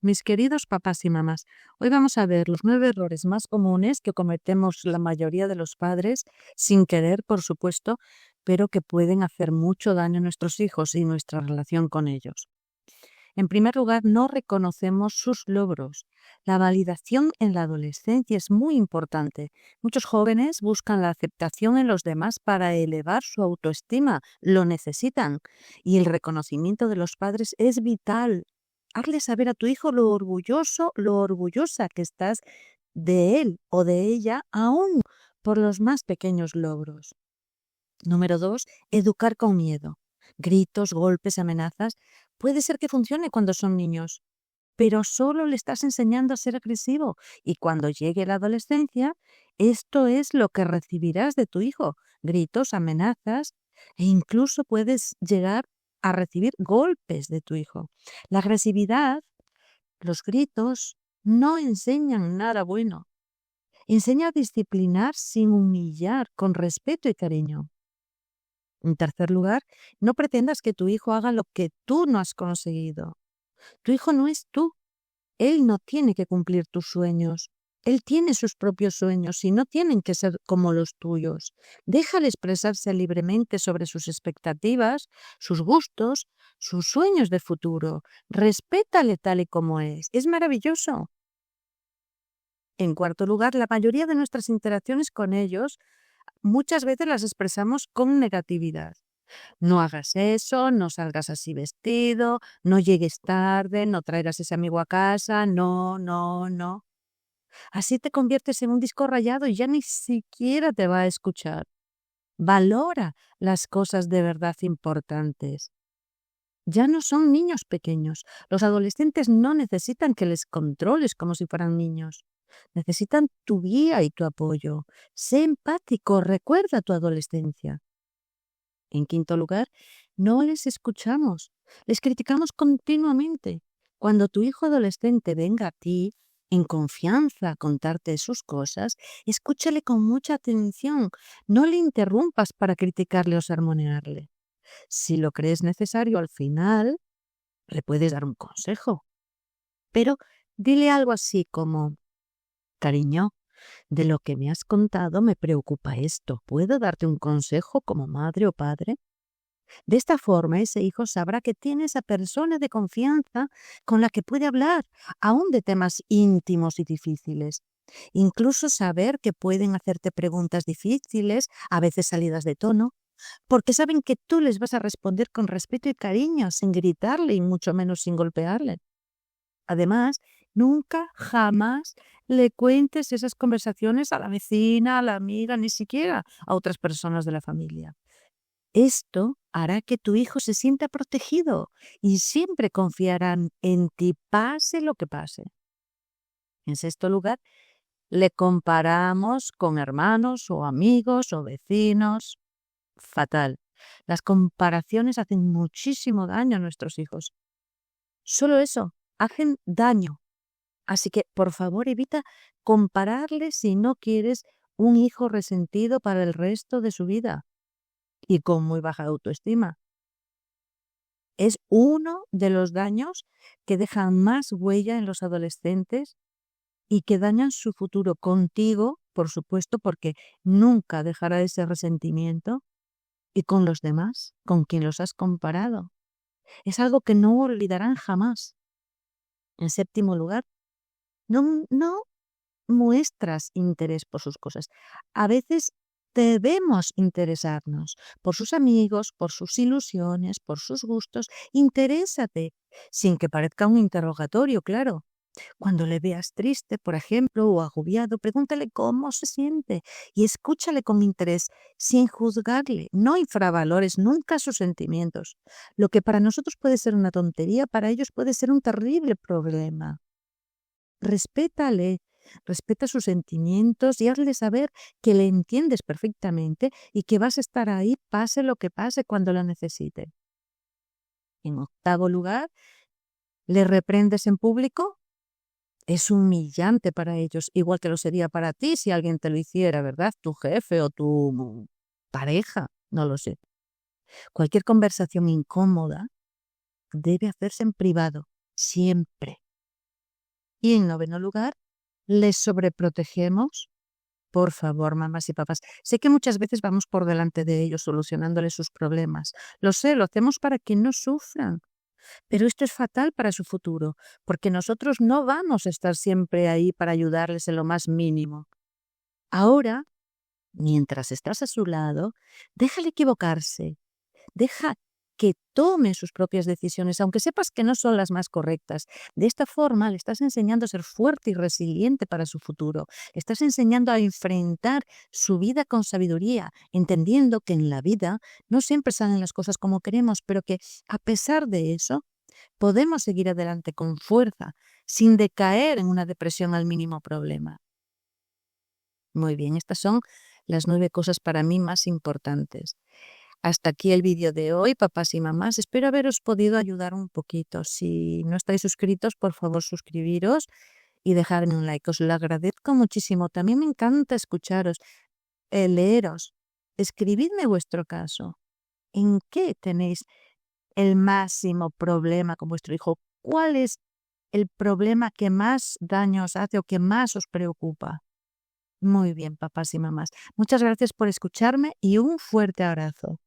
Mis queridos papás y mamás, hoy vamos a ver los 9 errores más comunes que cometemos la mayoría de los padres, sin querer, por supuesto, pero que pueden hacer mucho daño a nuestros hijos y nuestra relación con ellos. En primer lugar, no reconocemos sus logros. La validación en la adolescencia es muy importante. Muchos jóvenes buscan la aceptación en los demás para elevar su autoestima. Lo necesitan. Y el reconocimiento de los padres es vital. Hazle saber a tu hijo lo orgulloso, lo orgullosa que estás de él o de ella, aún por los más pequeños logros. Número 2, educar con miedo. Gritos, golpes, amenazas. Puede ser que funcione cuando son niños, pero solo le estás enseñando a ser agresivo. Y cuando llegue la adolescencia, esto es lo que recibirás de tu hijo. Gritos, amenazas e incluso puedes llegar a recibir golpes de tu hijo. La agresividad, los gritos, no enseñan nada bueno. Enseña a disciplinar sin humillar, con respeto y cariño. En tercer lugar, no pretendas que tu hijo haga lo que tú no has conseguido. Tu hijo no es tú. Él no tiene que cumplir tus sueños. Él tiene sus propios sueños y no tienen que ser como los tuyos. Déjale expresarse libremente sobre sus expectativas, sus gustos, sus sueños de futuro. Respétale tal y como es. Es maravilloso. En cuarto lugar, la mayoría de nuestras interacciones con ellos muchas veces las expresamos con negatividad. No hagas eso, no salgas así vestido, no llegues tarde, no traigas ese amigo a casa, no, no, no. Así te conviertes en un disco rayado y ya ni siquiera te va a escuchar. Valora las cosas de verdad importantes. Ya no son niños pequeños. Los adolescentes no necesitan que les controles como si fueran niños. Necesitan tu guía y tu apoyo. Sé empático, recuerda tu adolescencia. En quinto lugar, no les escuchamos, les criticamos continuamente. Cuando tu hijo adolescente venga a ti, en confianza, a contarte sus cosas, escúchale con mucha atención. No le interrumpas para criticarle o sermonearle. Si lo crees necesario, al final le puedes dar un consejo. Pero dile algo así como, cariño, de lo que me has contado me preocupa esto. ¿Puedo darte un consejo como madre o padre? De esta forma, ese hijo sabrá que tiene esa persona de confianza con la que puede hablar, aún de temas íntimos y difíciles. Incluso saber que pueden hacerte preguntas difíciles, a veces salidas de tono, porque saben que tú les vas a responder con respeto y cariño, sin gritarle y mucho menos sin golpearle. Además, nunca, jamás le cuentes esas conversaciones a la vecina, a la amiga, ni siquiera a otras personas de la familia. Esto hará que tu hijo se sienta protegido y siempre confiarán en ti, pase lo que pase. En sexto lugar, le comparamos con hermanos o amigos o vecinos. Fatal. Las comparaciones hacen muchísimo daño a nuestros hijos. Solo eso, hacen daño. Así que, por favor, evita compararles si no quieres un hijo resentido para el resto de su vida y con muy baja autoestima. Es uno de los daños que dejan más huella en los adolescentes y que dañan su futuro contigo, por supuesto, porque nunca dejará ese resentimiento, y con los demás, con quien los has comparado. Es algo que no olvidarán jamás. En séptimo lugar, no muestras interés por sus cosas. A veces debemos interesarnos por sus amigos, por sus ilusiones, por sus gustos. Interésate, sin que parezca un interrogatorio, claro. Cuando le veas triste, por ejemplo, o agobiado, pregúntale cómo se siente y escúchale con interés, sin juzgarle. No infravalores nunca sus sentimientos. Lo que para nosotros puede ser una tontería, para ellos puede ser un terrible problema. Respétale, respeta sus sentimientos y hazle saber que le entiendes perfectamente y que vas a estar ahí pase lo que pase cuando lo necesite. En octavo lugar, ¿le reprendes en público? Es humillante para ellos, igual que lo sería para ti si alguien te lo hiciera, ¿verdad? Tu jefe o tu pareja, no lo sé. Cualquier conversación incómoda debe hacerse en privado, siempre. Y en noveno lugar, les sobreprotegemos. Por favor, mamás y papás, sé que muchas veces vamos por delante de ellos solucionándoles sus problemas. Lo sé, lo hacemos para que no sufran. Pero esto es fatal para su futuro, porque nosotros no vamos a estar siempre ahí para ayudarles en lo más mínimo. Ahora, mientras estás a su lado, déjale equivocarse, deja que tome sus propias decisiones, aunque sepas que no son las más correctas. De esta forma le estás enseñando a ser fuerte y resiliente para su futuro. Le estás enseñando a enfrentar su vida con sabiduría, entendiendo que en la vida no siempre salen las cosas como queremos, pero que a pesar de eso, podemos seguir adelante con fuerza, sin decaer en una depresión al mínimo problema. Muy bien, estas son las 9 cosas para mí más importantes. Hasta aquí el vídeo de hoy, papás y mamás. Espero haberos podido ayudar un poquito. Si no estáis suscritos, por favor suscribiros y dejarme un like. Os lo agradezco muchísimo. También me encanta escucharos, leeros. Escribidme vuestro caso. ¿En qué tenéis el máximo problema con vuestro hijo? ¿Cuál es el problema que más daño os hace o que más os preocupa? Muy bien, papás y mamás. Muchas gracias por escucharme y un fuerte abrazo.